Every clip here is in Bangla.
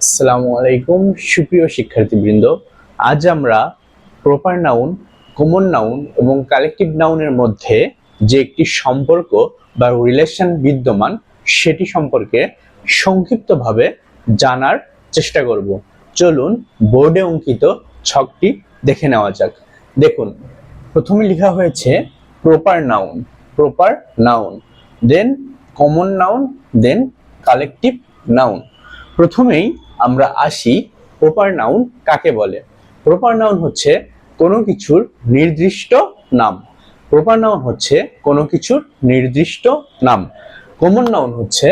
আসসালামু আলাইকুম সুপ্রিয় শিক্ষার্থীবৃন্দ। আজ আমরা প্রপার নাউন, কমন নাউন এবং কালেকটিভ নাউনের মধ্যে যে একটি সম্পর্ক বা রিলেশন বিদ্যমান সেটি সম্পর্কে সংক্ষিপ্তভাবে জানার চেষ্টা করব। চলুন বোর্ডে অঙ্কিত ছকটি দেখে নেওয়া যাক। দেখুন, প্রথমে লেখা হয়েছে প্রপার নাউন, দেন কমন নাউন, দেন কালেকটিভ নাউন। প্রথমেই আমরা আসি প্রপার নাউন কাকে বলে। প্রপার নাউন হচ্ছে কোনো কিছুর নির্দিষ্ট নাম। প্রপার নাউন হচ্ছে কোনো কিছুর নির্দিষ্ট নাম। কমন নাউন হচ্ছে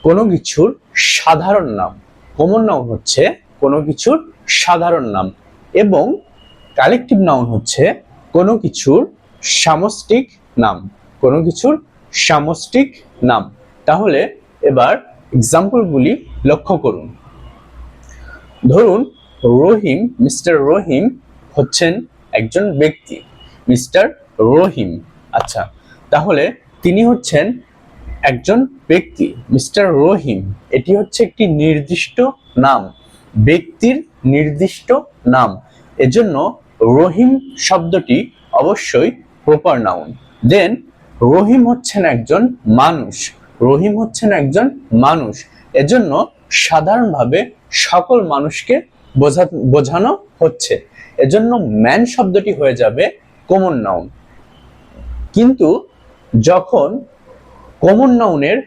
কোনো কিছুর সাধারণ নাম। কমন নাউন হচ্ছে কোনো কিছুর সাধারণ নাম। এবং কালেকটিভ নাউন হচ্ছে কোনো কিছুর সামষ্টিক নাম। কোনো কিছুর সামষ্টিক নাম। তাহলে এবার এক্সাম্পলগুলি লক্ষ্য করুন। ধরুন মিস্টার রহিম হচ্ছেন একজন ব্যক্তি। মিস্টার রহিম, আচ্ছা, তাহলে তিনি হচ্ছেন একজন ব্যক্তি। মিস্টার রহিম এটি হচ্ছে একটি নির্দিষ্ট নাম, ব্যক্তির নির্দিষ্ট নাম। এজন্য রহিম শব্দটি অবশ্যই প্রপার নাউন। দেন রহিম হচ্ছেন একজন মানুষ। রহিম হচ্ছেন একজন মানুষ, এজন্য সাধারণভাবে সকল মানুষকে বোঝানো হচ্ছে, এজন্য ম্যান শব্দটি হয়ে যাবে কমন নাউন। কিন্তু যখন কমন নাউনের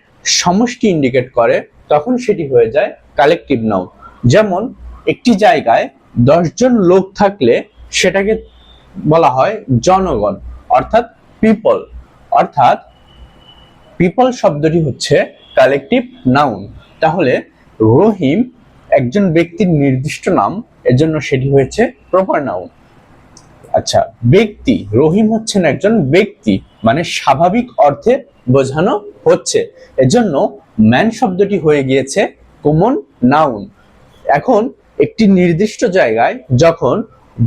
সমষ্টি ইন্ডিকেট করে তখন সেটি হয়ে যায় কালেকটিভ নাউন। যেমন একটি জায়গায় 10 জন লোক থাকলে সেটাকে বলা হয় জনগণ, অর্থাৎ পিপল। অর্থাৎ পিপল শব্দটি হচ্ছে কালেকটিভ নাউন। তাহলে রহিম একজন ব্যক্তির নির্দিষ্ট নাম, এজন্য সেটি হয়েছে প্রপার নাউন। আচ্ছা, ব্যক্তি, রহিম হচ্ছেন একজন ব্যক্তি, মানে স্বাভাবিক অর্থে বোঝানো হচ্ছে, এজন্য ম্যান শব্দটি হয়ে গিয়েছে কমন নাউন। এখন একটি নির্দিষ্ট জায়গায় যখন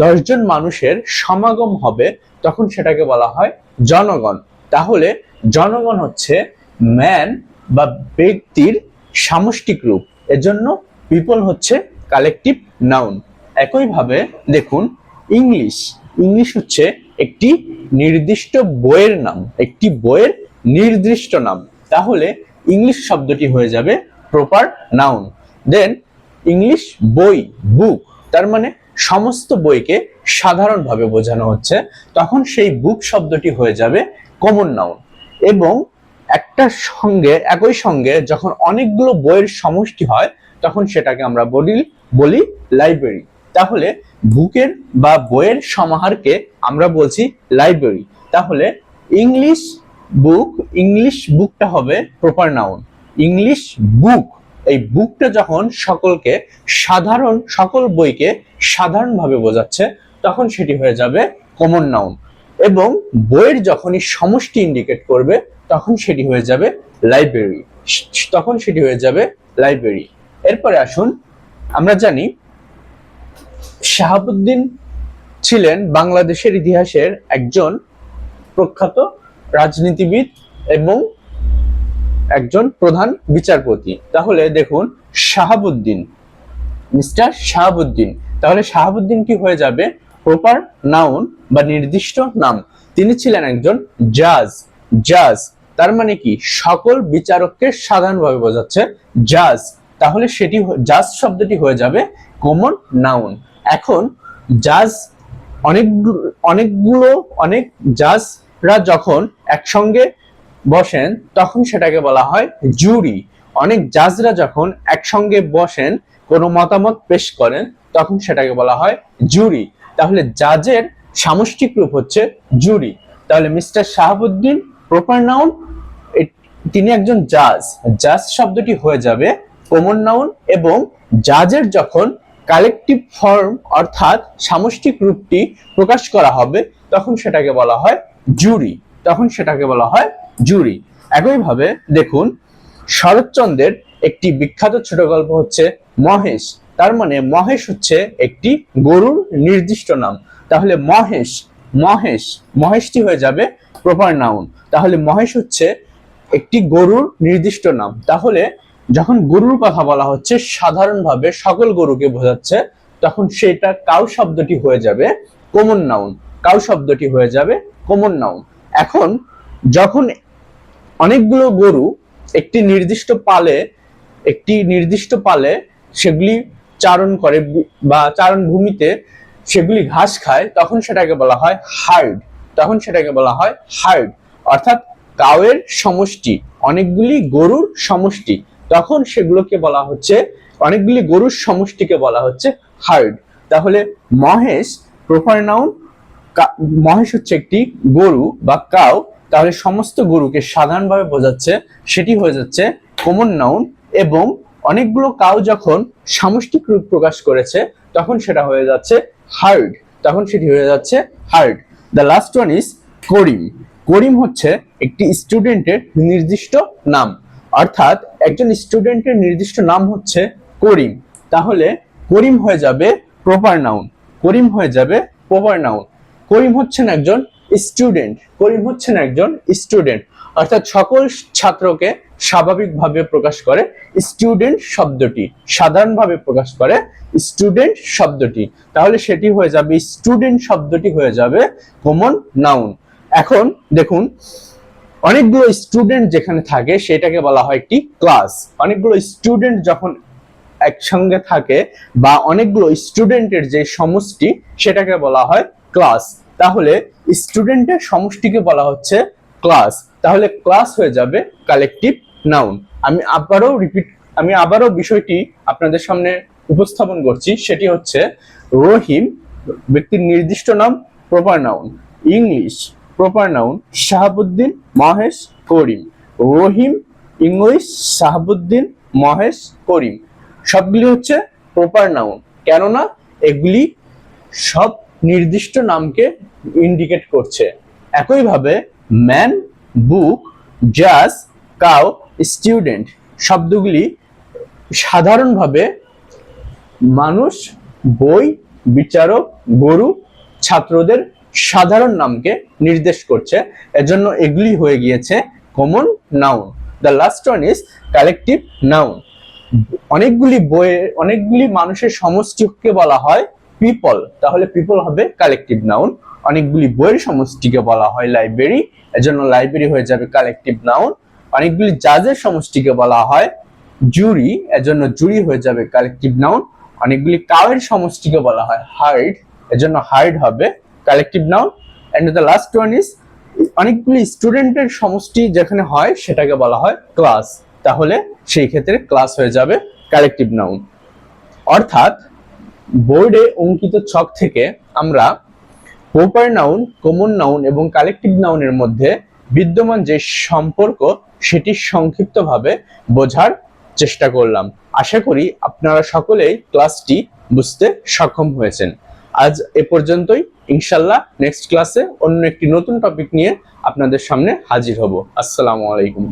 10 জন মানুষের সমাগম হবে তখন সেটাকে বলা হয় জনগণ। তাহলে জনগণ হচ্ছে ম্যান বা ব্যক্তির সামষ্টিক রূপ, এজন্য পিপল হচ্ছে কালেকটিভ নাউন। একইভাবে দেখুন ইংলিশ হচ্ছে একটি নির্দিষ্ট বইয়ের নাম, একটি বইয়ের নির্দিষ্ট নাম। তাহলে ইংলিশ শব্দটি হয়ে যাবে প্রপার নাউন। দেন ইংলিশ বই, বুক, তার মানে সমস্ত বইকে সাধারণভাবে বোঝানো হচ্ছে, তখন সেই বুক শব্দটি হয়ে যাবে কমন নাউন। এবং একই সঙ্গে যখন অনেকগুলো বইয়ের সমষ্টি হয় তখন সেটাকে আমরা বলি লাইব্রেরি। তাহলে বুকের বা বইয়ের সমাহারকে আমরা বলছি লাইব্রেরি। তাহলে ইংলিশ বুকটা হবে প্রপার নাউন। ইংলিশ বুক, এই বুকটা যখন সকল বইকে সাধারণভাবে বোঝাচ্ছে তখন সেটি হয়ে যাবে কমন নাউন। এবং বইয়ের যখনই সমষ্টি ইন্ডিকেট করবে তখন সেটি হয়ে যাবে লাইব্রেরি। এরপরে আসুন, আমরা জানি শাহাবুদ্দিন ছিলেন বাংলাদেশের ইতিহাসের একজন প্রখ্যাত রাজনীতিবিদ এবং একজন প্রধান বিচারপতি। তাহলে দেখুন মিস্টার শাহাবুদ্দিন, তাহলে শাহাবুদ্দিন কি হয়ে যাবে প্রপার নাউন বা নির্দিষ্ট নাম। তিনি ছিলেন একজন জাজ, তার মানে কি সকল বিচারককে সাধারণভাবে বোঝাচ্ছে জাজ। তাহলে সেটি জাজ শব্দটি হয়ে যাবে কমন নাউন। এখন জাজ অনেক জাজরা যখন একসঙ্গে বসেন তখন সেটাকে বলা হয় জুরি। অনেক জাজরা যখন একসঙ্গে বসেন কোনো মতামত পেশ করেন তখন সেটাকে বলা হয় জুরি। তাহলে জাজের সামষ্টিক রূপ হচ্ছে জুরি। তাহলে মিস্টার শাহাবুদ্দিন প্রপার নাউন, তিনি একজন জাজ শব্দটি হয়ে যাবে কমন নাউন। এবং জাজের যখন কালেকটিভ ফর্ম অর্থাৎ সামষ্টিক রূপটি প্রকাশ করা হবে তখন সেটাকে বলা হয় জুরি। একইভাবে দেখুন, শরৎচন্দ্রের একটি বিখ্যাত ছোট গল্প হচ্ছে মহেশ। তার মানে মহেশ হচ্ছে একটি গরুর নির্দিষ্ট নাম। তাহলে মহেশটি হয়ে যাবে প্রপার নাউন। তাহলে মহেশ হচ্ছে একটি গরুর নির্দিষ্ট নাম। তাহলে যখন গরুর কথা বলা হচ্ছে সাধারণভাবে সকল গরুকে বোঝাচ্ছে, তখন সেটা কাউ শব্দটি হয়ে যাবে কমন নাউন। কাউ শব্দটি হয়ে যাবে কমন নাউন। এখন যখন অনেকগুলো গরু একটি নির্দিষ্ট পালে সেগুলি চারণ করে বা চারণ ভূমিতে সেগুলি ঘাস খায়, তখন সেটাকে বলা হয় হার্ড। অর্থাৎ কাউয়ের সমষ্টি, অনেকগুলি গরুর সমষ্টি, তখন সেগুলোকে বলা হচ্ছে, অনেকগুলি গরুর সমষ্টিকে বলা হচ্ছে হার্ড। তাহলে মহেশ প্রপার নাউন, মহেশ হচ্ছে একটি গরু বা কাউ, তাহলে সমস্ত গরুকে সাধারণভাবে বোঝাচ্ছে, সেটি হয়ে যাচ্ছে কমন নাউন। এবং অনেকগুলো কাউ যখন সামষ্টিক রূপ প্রকাশ করেছে, তখন সেটা হয়ে যাচ্ছে hard. The last one is Karim. Karim হচ্ছে একটি স্টুডেন্টের নির্দিষ্ট নাম, অর্থাৎ একজন স্টুডেন্টের নির্দিষ্ট নাম হচ্ছে করিম। তাহলে করিম হয়ে যাবে প্রপার নাউন। করিম হচ্ছেন একজন স্টুডেন্ট, অর্থাৎ সকল ছাত্রকে স্বাভাবিকভাবে প্রকাশ করে স্টুডেন্ট শব্দটি, সাধারণভাবে প্রকাশ করে স্টুডেন্ট শব্দটি। তাহলে সেটি হয়ে যাবে, স্টুডেন্ট শব্দটি হয়ে যাবে কমন নাউন। এখন দেখুন, অনেকগুলো স্টুডেন্ট যেখানে থাকে সেটাকে বলা হয় একটি ক্লাস। অনেকগুলো স্টুডেন্ট যখন একসঙ্গে থাকে বা অনেকগুলো স্টুডেন্টের যে সমষ্টি, সেটাকে বলা হয় ক্লাস। তাহলে স্টুডেন্টের সমষ্টিকে বলা হচ্ছে ক্লাস। তাহলে ক্লাস হয়ে যাবে কালেকটিভ নাউন। আমি আবারও বিষয়টি আপনাদের সামনে উপস্থাপন করছি, সেটি হচ্ছে রহিম ব্যক্তির নির্দিষ্ট নাম, proper noun. English proper noun, Shahabuddin, Mahesh, Karim. Rahim, English, Shahabuddin, Mahesh, Karim সবগুলি হচ্ছে প্রপার নাউন, কেননা এগুলি সব নির্দিষ্ট নামকে ইন্ডিকেট করছে। একইভাবে ম্যান, বুক, জাজ, কাউ, স্টুডেন্ট শব্দগুলি সাধারণভাবে মানুষ, বই, বিচারক, গরু, ছাত্রদের সাধারণ নামকে নির্দেশ করছে, এজন্য এগুলি হয়ে গিয়েছে common noun. The last one is collective noun. অনেকগুলি মানুষের সমষ্টিকে বলা হয় পিপল, তাহলে পিপল হবে কালেকটিভ নাউন। অনেকগুলি বইয়ের সমষ্টিকে বলা হয় লাইব্রেরি, এজন্য লাইব্রেরি হয়ে যাবে কালেকটিভ নাউন। অনেকগুলি জাজের সমষ্টিকে বলা হয় জুরি, এজন্য জুরি হয়ে যাবে কালেকটিভ নাউন। অনেকগুলি কাউয়ের সমষ্টিকে বলা হয় হার্ড, এজন্য হার্ড হবে collective noun. And the last one is অনেকগুলি স্টুডেন্টের সমষ্টি যেখানে হয় সেটাকে বলা হয় ক্লাস, তাহলে সেই ক্ষেত্রে ক্লাস হয়ে যাবে কালেকটিভ নাউন। অর্থাৎ বোর্ডে অঙ্কিত ছক থেকে আমরা প্রপার নাউন, কমন নাউন এবং কালেকটিভ নাউনের মধ্যে বিদ্যমান যে সম্পর্ক, সেটি সংক্ষিপ্তভাবে বোঝার চেষ্টা করলাম। আশা করি আপনারা সকলেই ক্লাসটি বুঝতে সক্ষম হয়েছেন। আজ এ পর্যন্তই। ইনশাল্লাহ নেক্সট ক্লাসে অন্য একটি নতুন টপিক নিয়ে আপনাদের সামনে হাজির হব। আসসালামু আলাইকুম।